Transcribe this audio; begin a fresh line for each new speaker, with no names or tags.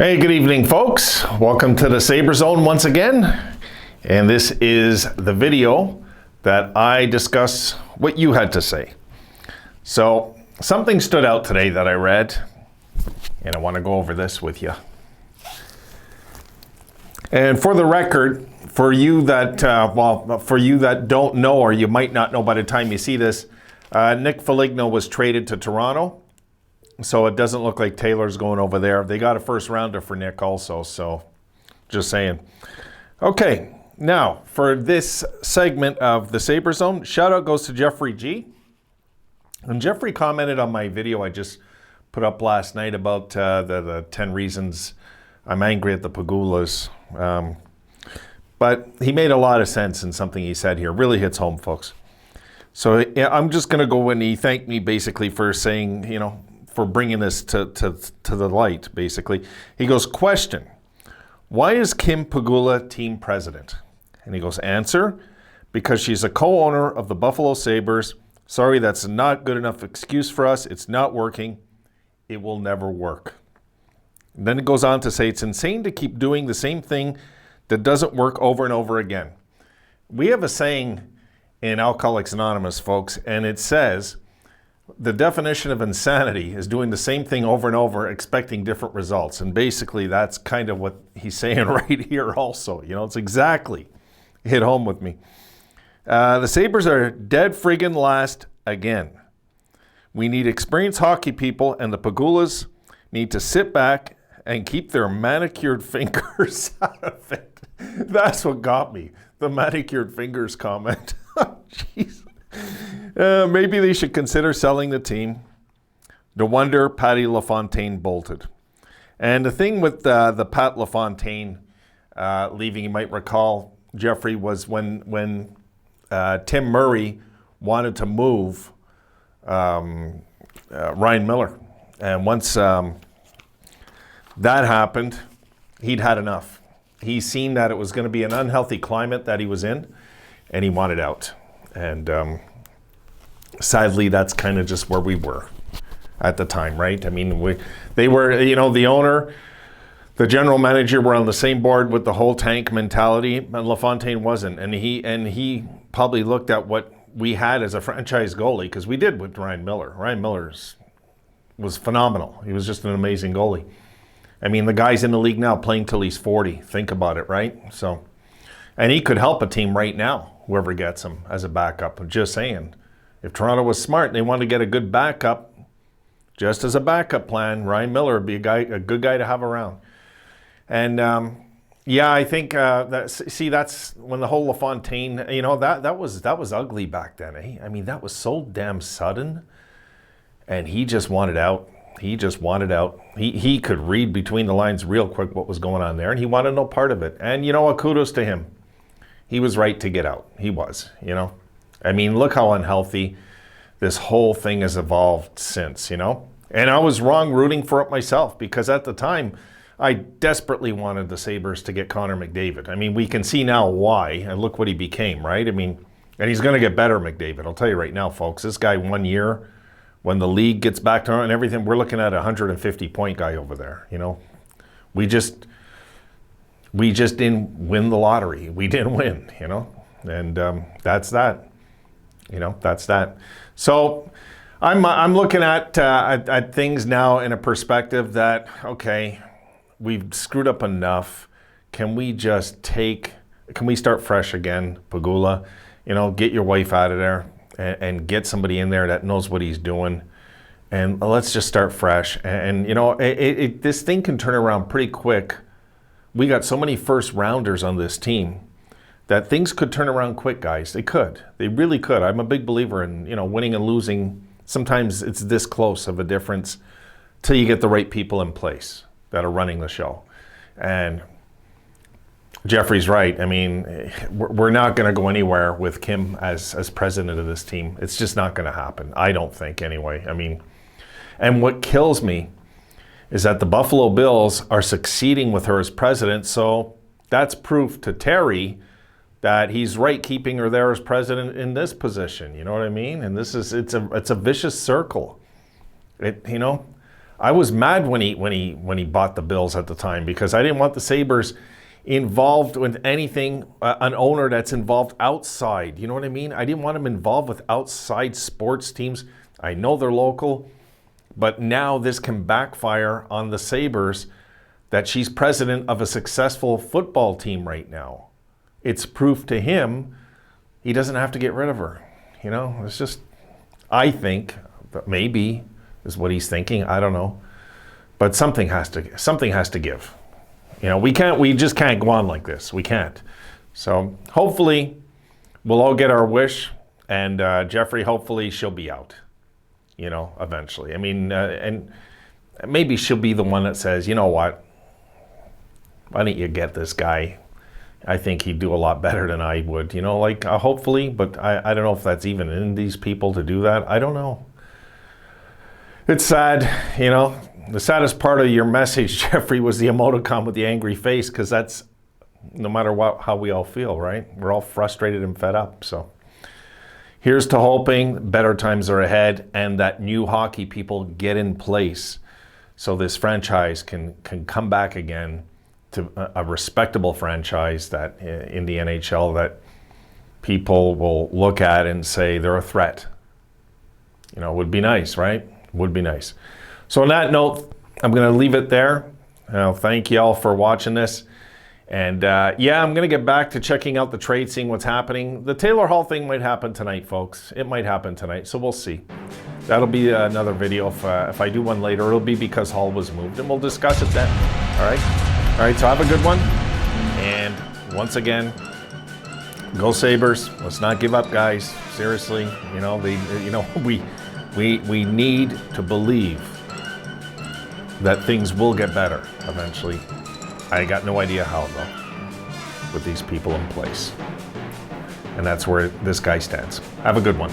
Hey, good evening, folks. Welcome to the Sabre Zone once again. And this is the video that I discuss what you had to say. So, something stood out today that I read, and I want to go over this with you. And for the record, for you that don't know, or you might not know by the time you see this, Nick Foligno was traded to Toronto. So it doesn't look like Taylor's going over there. They got a first rounder for Nick also, so just saying. Okay, now for this segment of the Sabre Zone, shout out goes to Jeffrey G. And Jeffrey commented on my video I just put up last night about the 10 reasons I'm angry at the Pegulas. But he made a lot of sense in something he said here. Really hits home, folks. So yeah, I'm just going to go in. He thanked me basically for saying, for bringing this to the light, basically. He goes, question, why is Kim Pegula team president? And he goes, answer, because she's a co-owner of the Buffalo Sabres. Sorry, that's not good enough excuse for us. It's not working. It will never work. And then it goes on to say, it's insane to keep doing the same thing that doesn't work over and over again. We have a saying in Alcoholics Anonymous, folks, and it says, the definition of insanity is doing the same thing over and over, expecting different results. And basically, that's kind of what he's saying right here also. It's exactly hit home with me. The Sabres are dead friggin' last again. We need experienced hockey people, and the Pegulas need to sit back and keep their manicured fingers out of it. That's what got me, the manicured fingers comment. Jeez. Maybe they should consider selling the team. No wonder Patty LaFontaine bolted. And the thing with the Pat LaFontaine leaving, you might recall, Jeffrey, was when Tim Murray wanted to move Ryan Miller. And once that happened, he'd had enough. He's seen that it was going to be an unhealthy climate that he was in, and he wanted out. And sadly, that's kind of just where we were at the time, right? I mean, they were, the owner, the general manager were on the same board with the whole tank mentality, and LaFontaine wasn't. And he probably looked at what we had as a franchise goalie, because we did with Ryan Miller. Ryan Miller was phenomenal. He was just an amazing goalie. I mean, the guy's in the league now playing till he's 40. Think about it, right? So, and he could help a team right now, whoever gets him as a backup. I'm just saying, if Toronto was smart and they wanted to get a good backup, just as a backup plan, Ryan Miller would be a good guy to have around. And I think that's when the whole LaFontaine, that was ugly back then. Eh? I mean, that was so damn sudden, and he just wanted out. He just wanted out. He could read between the lines real quick what was going on there, and he wanted no part of it. And you know what? Kudos to him. He was right to get out. He was, I mean, look how unhealthy this whole thing has evolved since, And I was wrong rooting for it myself, because at the time, I desperately wanted the Sabres to get Connor McDavid. I mean, we can see now why, and look what he became, right? I mean, and he's going to get better, McDavid. I'll tell you right now, folks, this guy 1 year, when the league gets back to it and everything, we're looking at a 150-point guy over there, We just didn't win the lottery. We didn't win, And that's that. That's that. So I'm looking at things now in a perspective that, okay, we've screwed up enough. Can we start fresh again, Pegula? Get your wife out of there and get somebody in there that knows what he's doing. And let's just start fresh. And this thing can turn around pretty quick. We got so many first rounders on this team that things could turn around quick, guys. They could. They really could. I'm a big believer in, winning and losing. Sometimes it's this close of a difference till you get the right people in place that are running the show. And Jeffrey's right. I mean, we're not going to go anywhere with Kim as president of this team. It's just not going to happen. I don't think, anyway. I mean, and what kills me is that the Buffalo Bills are succeeding with her as president. So that's proof to Terry that he's right keeping her there as president in this position. You know what I mean? And it's a vicious circle. I was mad when he bought the Bills at the time, because I didn't want the Sabres involved with anything, an owner that's involved outside. You know what I mean? I didn't want him involved with outside sports teams. I know they're local, but now this can backfire on the Sabres, that she's president of a successful football team right now. It's proof to him he doesn't have to get rid of her. You know, it's just, I think that maybe is what he's thinking. I don't know, but something has to give. You know, we just can't go on like this. We can't. So hopefully we'll all get our wish, and Jeffrey, hopefully she'll be out, you know, eventually. I mean, and maybe she'll be the one that says, you know what, why don't you get this guy? I think he'd do a lot better than I would, you know, like hopefully, but I don't know if that's even in these people to do that. I don't know. It's sad, you know. The saddest part of your message, Jeffrey, was the emoticon with the angry face, because that's no matter what, how we all feel, right? We're all frustrated and fed up. So here's to hoping better times are ahead, and that new hockey people get in place so this franchise can come back again to a respectable franchise that in the NHL that people will look at and say they're a threat. You know, it would be nice, right? Would be nice. So on that note, I'm going to leave it there. Thank you all for watching this. And yeah, I'm going to get back to checking out the trade, seeing what's happening. The Taylor Hall thing might happen tonight, folks. It might happen tonight, so we'll see. That'll be another video. If I do one later, it'll be because Hall was moved, and we'll discuss it then. All right? All right, so have a good one. And once again, go Sabres. Let's not give up, guys. Seriously, you know, we need to believe that things will get better eventually. I got no idea how, though, with these people in place. And that's where this guy stands. Have a good one.